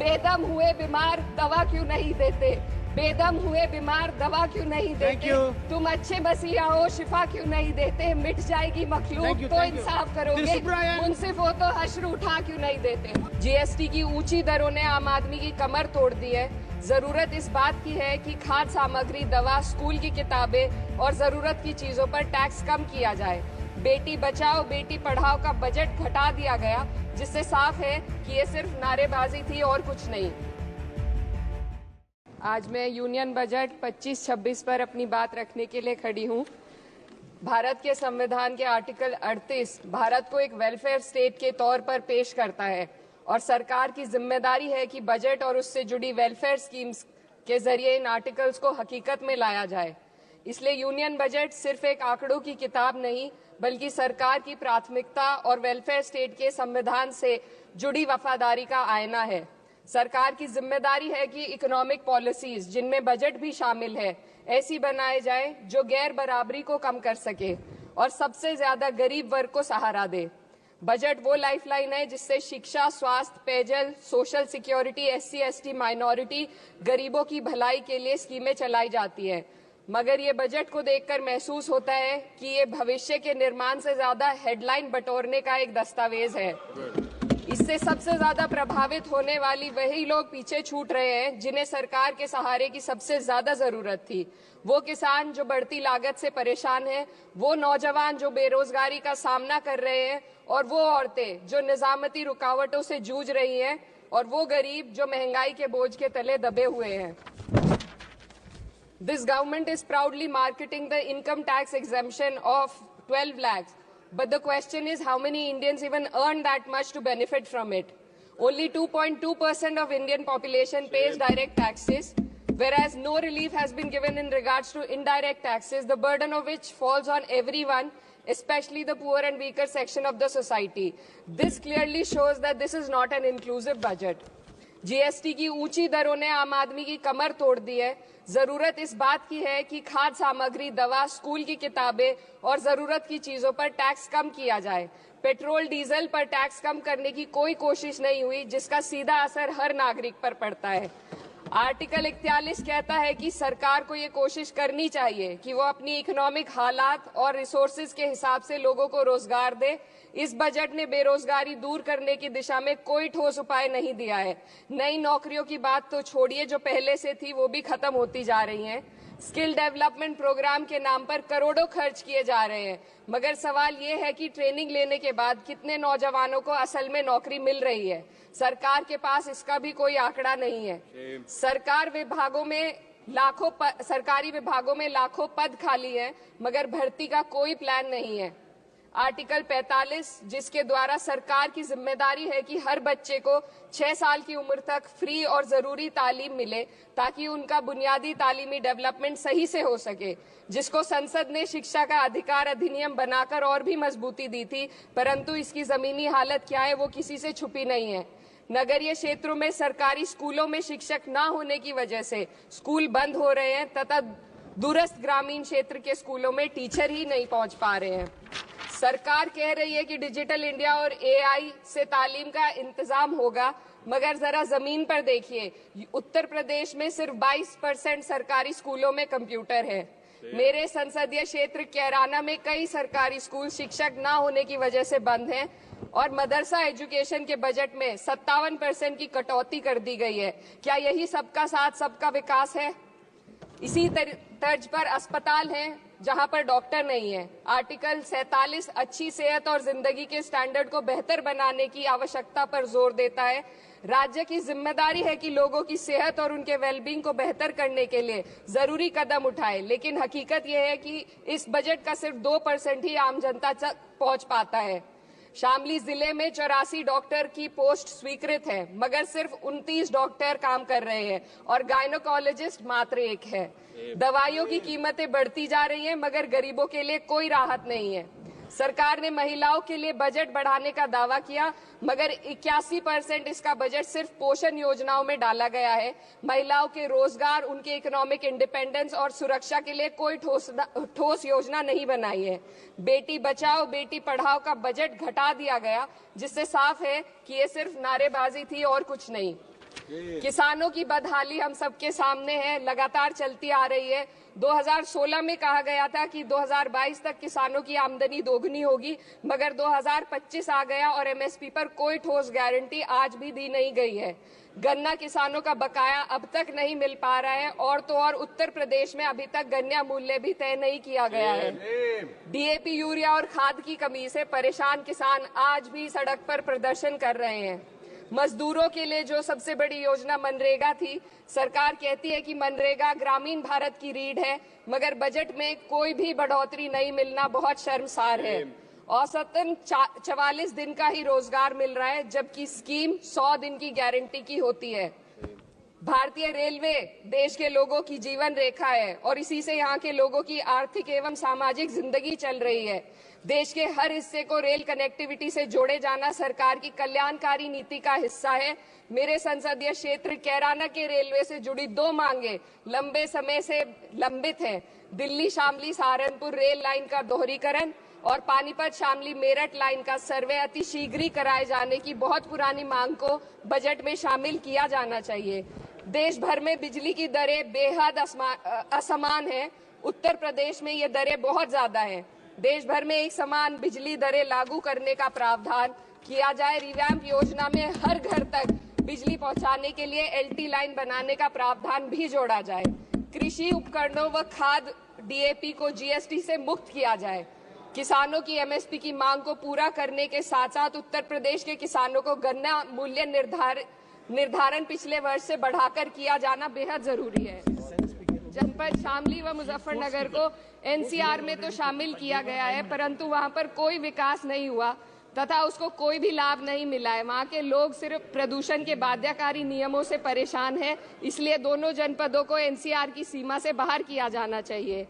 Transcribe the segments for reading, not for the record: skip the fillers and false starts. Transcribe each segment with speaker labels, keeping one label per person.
Speaker 1: बेदम हुए बीमार दवा क्यों नहीं देते? बेदम हुए बीमार दवा क्यों नहीं देते? तुम अच्छे मसीहा हो, शिफा क्यों नहीं देते? मिट जाएगी मखलूक तो इंसाफ करोगे, मुंसिफ हो तो हश्र उठा क्यों नहीं देते? जीएसटी की ऊंची दरों ने आम आदमी की कमर तोड़ दी है। जरूरत इस बात की है कि खाद्य सामग्री, दवा, स्कूल की किताबें और जरूरत की चीजों पर टैक्स कम किया जाए। बेटी बचाओ बेटी पढ़ाओ का बजट घटा दिया गया, जिससे साफ है कि ये सिर्फ नारेबाजी थी और कुछ नहीं। आज मैं यूनियन बजट 25-26 पर अपनी बात रखने के लिए खड़ी हूँ। भारत के संविधान के आर्टिकल 38 भारत को एक वेलफेयर स्टेट के तौर पर पेश करता है और सरकार की जिम्मेदारी है कि बजट और उससे जुड़ी वेलफेयर स्कीम्स के जरिए इन आर्टिकल्स को हकीकत में लाया जाए। इसलिए यूनियन बजट सिर्फ एक आंकड़ों की किताब नहीं, बल्कि सरकार की प्राथमिकता और वेलफेयर स्टेट के संविधान से जुड़ी वफादारी का आईना है। सरकार की जिम्मेदारी है कि इकोनॉमिक पॉलिसीज, जिनमें बजट भी शामिल है, ऐसी बनाए जाए जो गैर बराबरी को कम कर सके और सबसे ज्यादा गरीब वर्ग को सहारा दे। बजट वो लाइफलाइन है जिससे शिक्षा, स्वास्थ्य, पेयजल, social security, SC, ST, minority, गरीबों की भलाई के लिए स्कीमें चलाई जाती है। मगर ये बजट को देखकर महसूस होता है कि ये भविष्य के निर्माण से ज्यादा हेडलाइन बटोरने का एक दस्तावेज है। इससे सबसे ज्यादा प्रभावित होने वाली वही लोग पीछे छूट रहे हैं जिन्हें सरकार के सहारे की सबसे ज्यादा जरूरत थी। वो किसान जो बढ़ती लागत से परेशान हैं, वो नौजवान जो बेरोजगारी का सामना कर रहे हैं और वो औरतें जो निजामती रुकावटों से जूझ रही हैं और वो गरीब जो महंगाई के बोझ के तले दबे हुए हैं। This government is proudly marketing the income tax exemption of 12 lakhs. But the question is, how many Indians even earn that much to benefit from it? Only 2.2% of Indian population pays direct taxes, whereas no relief has been given in regards to indirect taxes, the burden of which falls on everyone, especially the poor and weaker section of the society. This clearly shows that this is not an inclusive budget. GST की ऊंची दरों ने आम आदमी की कमर तोड़ दी है। जरूरत इस बात की है कि खाद्य सामग्री, दवा, स्कूल की किताबें और जरूरत की चीजों पर टैक्स कम किया जाए। पेट्रोल, डीजल पर टैक्स कम करने की कोई कोशिश नहीं हुई, जिसका सीधा असर हर नागरिक पर पड़ता है। आर्टिकल 41 कहता है कि सरकार को ये कोशिश करनी चाहिए कि वो अपनी इकोनॉमिक हालात और रिसोर्सेज के हिसाब से लोगों को रोजगार दे। इस बजट ने बेरोजगारी दूर करने की दिशा में कोई ठोस उपाय नहीं दिया है। नई नौकरियों की बात तो छोड़िए, जो पहले से थी वो भी खत्म होती जा रही हैं। स्किल डेवलपमेंट प्रोग्राम के नाम पर करोड़ों खर्च किए जा रहे हैं, मगर सवाल ये है कि ट्रेनिंग लेने के बाद कितने नौजवानों को असल में नौकरी मिल रही है। सरकार के पास इसका भी कोई आंकड़ा नहीं है। सरकारी विभागों में लाखों पद खाली हैं, मगर भर्ती का कोई प्लान नहीं है। आर्टिकल 45, जिसके द्वारा सरकार की जिम्मेदारी है कि हर बच्चे को 6 साल की उम्र तक फ्री और जरूरी तालीम मिले ताकि उनका बुनियादी तालीमी डेवलपमेंट सही से हो सके, जिसको संसद ने शिक्षा का अधिकार अधिनियम बनाकर और भी मजबूती दी थी, परंतु इसकी जमीनी हालत क्या है वो किसी से छुपी नहीं है। नगरीय क्षेत्रों में सरकारी स्कूलों में शिक्षक न होने की वजह से स्कूल बंद हो रहे हैं तथा दूरस्थ ग्रामीण क्षेत्र के स्कूलों में टीचर ही नहीं पहुंच पा रहे हैं। सरकार कह रही है कि डिजिटल इंडिया और AI से तालीम का इंतजाम होगा, मगर जरा जमीन पर देखिए, उत्तर प्रदेश में सिर्फ 22% सरकारी स्कूलों में कंप्यूटर है। मेरे संसदीय क्षेत्र कैराना में कई सरकारी स्कूल शिक्षक न होने की वजह से बंद हैं और मदरसा एजुकेशन के बजट में 57% की कटौती कर दी गई है। क्या यही सबका साथ सबका विकास है? इसी तर्ज पर अस्पताल हैं जहां पर डॉक्टर नहीं है। आर्टिकल 47 अच्छी सेहत और जिंदगी के स्टैंडर्ड को बेहतर बनाने की आवश्यकता पर जोर देता है। राज्य की जिम्मेदारी है कि लोगों की सेहत और उनके वेलबींग को बेहतर करने के लिए जरूरी कदम उठाए, लेकिन हकीकत यह है कि इस बजट का सिर्फ 2% ही आम जनता तक पहुंच पाता है। शामली जिले में 84 डॉक्टर की पोस्ट स्वीकृत है, मगर सिर्फ 29 डॉक्टर काम कर रहे हैं और गायनोकोलॉजिस्ट मात्र 1 है। दवाइयों की कीमतें बढ़ती जा रही हैं, मगर गरीबों के लिए कोई राहत नहीं है। सरकार ने महिलाओं के लिए बजट बढ़ाने का दावा किया, मगर 81% इसका बजट सिर्फ पोषण योजनाओं में डाला गया है। महिलाओं के रोजगार, उनके इकोनॉमिक इंडिपेंडेंस और सुरक्षा के लिए कोई ठोस योजना नहीं बनाई है। बेटी बचाओ बेटी पढ़ाओ का बजट घटा दिया गया, जिससे साफ है कि ये सिर्फ नारेबाजी थी और कुछ नहीं। किसानों की बदहाली हम सबके सामने है, लगातार चलती आ रही है। 2016 में कहा गया था कि 2022 तक किसानों की आमदनी दोगुनी होगी, मगर 2025 आ गया और एमएसपी पर कोई ठोस गारंटी आज भी दी नहीं गई है। गन्ना किसानों का बकाया अब तक नहीं मिल पा रहा है और तो और उत्तर प्रदेश में अभी तक गन्ना मूल्य भी तय नहीं किया गया है। डीएपी, यूरिया और खाद की कमी से परेशान किसान आज भी सड़क पर प्रदर्शन कर रहे हैं। मजदूरों के लिए जो सबसे बड़ी योजना मनरेगा थी, सरकार कहती है कि मनरेगा ग्रामीण भारत की रीढ़ है, मगर बजट में कोई भी बढ़ोतरी नहीं मिलना बहुत शर्मसार है। औसतन 44 दिन का ही रोजगार मिल रहा है, जबकि स्कीम 100 दिन की गारंटी की होती है। भारतीय रेलवे देश के लोगों की जीवन रेखा है और इसी से यहाँ के लोगों की आर्थिक एवं सामाजिक जिंदगी चल रही है। देश के हर हिस्से को रेल कनेक्टिविटी से जोड़े जाना सरकार की कल्याणकारी नीति का हिस्सा है। मेरे संसदीय क्षेत्र कैराना के रेलवे से जुड़ी 2 मांगे लंबे समय से लंबित हैं। दिल्ली शामली सहारनपुर रेल लाइन का दोहरीकरण और पानीपत शामली मेरठ लाइन का सर्वे अति शीघ्र ही कराए जाने की बहुत पुरानी मांग को बजट में शामिल किया जाना चाहिए। देश भर में बिजली की दरें बेहद असमान है। उत्तर प्रदेश में ये दरें बहुत ज्यादा हैं। देश भर में एक समान बिजली दरें लागू करने का प्रावधान किया जाए। रिवैम्प योजना में हर घर तक बिजली पहुंचाने के लिए एलटी लाइन बनाने का प्रावधान भी जोड़ा जाए। कृषि उपकरणों व खाद डीएपी को जीएसटी से मुक्त किया जाए। किसानों की एमएसपी की मांग को पूरा करने के साथ साथ उत्तर प्रदेश के किसानों को गन्ना मूल्य निर्धारण पिछले वर्ष से बढ़ाकर किया जाना बेहद जरूरी है। जनपद शामली व मुजफ्फरनगर को एनसीआर में तो शामिल किया गया है, परंतु वहां पर कोई विकास नहीं हुआ तथा उसको कोई भी लाभ नहीं मिला है। वहां के लोग सिर्फ प्रदूषण के बाध्यकारी नियमों से परेशान हैं, इसलिए दोनों जनपदों को एनसीआर की सीमा से बाहर किया जाना चाहिए।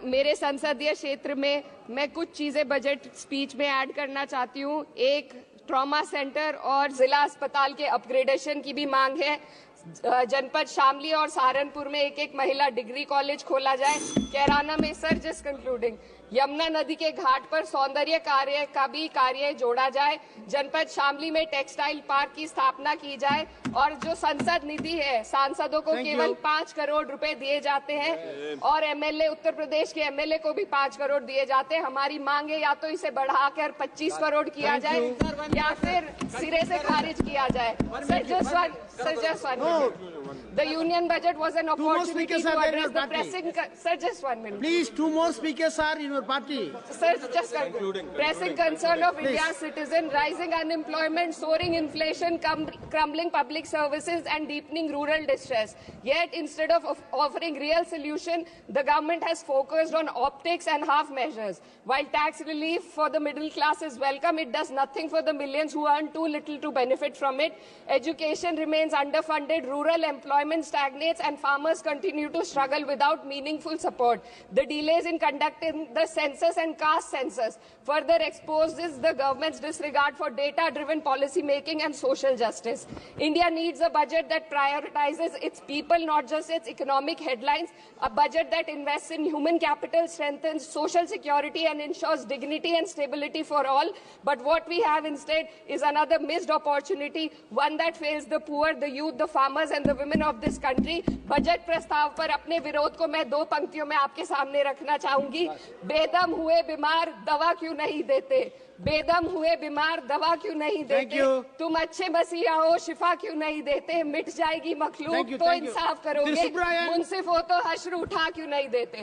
Speaker 1: मेरे संसदीय क्षेत्र में मैं कुछ चीजें बजट स्पीच में ऐड करना चाहती हूँ। एक, ट्रॉमा सेंटर और जिला अस्पताल के अपग्रेडेशन की भी मांग है। जनपद शामली और सहारनपुर में एक महिला डिग्री कॉलेज खोला जाए। कैराना में जस्ट कंक्लूडिंग, यमुना नदी के घाट पर सौंदर्य कार्य का भी कार्य जोड़ा जाए। जनपद शामली में टेक्सटाइल पार्क की स्थापना की जाए और जो संसद निधि है, सांसदों को केवल 5 करोड़ रुपए दिए जाते हैं और एमएलए, उत्तर प्रदेश के एमएलए को भी 5 करोड़ दिए जाते हैं। हमारी मांग है या तो इसे बढ़ाकर 25 करोड़ किया जाए या फिर सिरे से खारिज किया जाए। The union budget was an opportunity to address the pressing. Sir, just 1 minute.
Speaker 2: Please, 2 more speakers are in your party.
Speaker 1: Sir, just pressing concern of India's citizen, rising unemployment, soaring inflation, crumbling public services, and deepening rural distress. Yet, instead of offering real solution, the government has focused on optics and half measures. While tax relief for the middle class is welcome, it does nothing for the millions who earn too little to benefit from it. Education remains underfunded, rural employment stagnates, and farmers continue to struggle without meaningful support. The delays in conducting the census and caste census further exposes the government's disregard for data-driven policy making and social justice. India needs a budget that prioritizes its people, not just its economic headlines, a budget that invests in human capital, strengthens social security, and ensures dignity and stability for all. But what we have instead is another missed opportunity, one that fails the poor, the youth, the farmers, and the women of this country. Budget प्रस्ताव पर अपने विरोध को मैं 2 पंक्तियों में आपके सामने रखना चाहूंगी। बेदम हुए बीमार दवा क्यों नहीं देते? बेदम हुए बीमार दवा क्यों नहीं देते? तुम अच्छे मसीहा हो, शिफा क्यों नहीं देते? मिट जाएगी मखलूक तो इंसाफ करोगे, मुंसिफ हो तो हश्र उठा क्यों नहीं देते?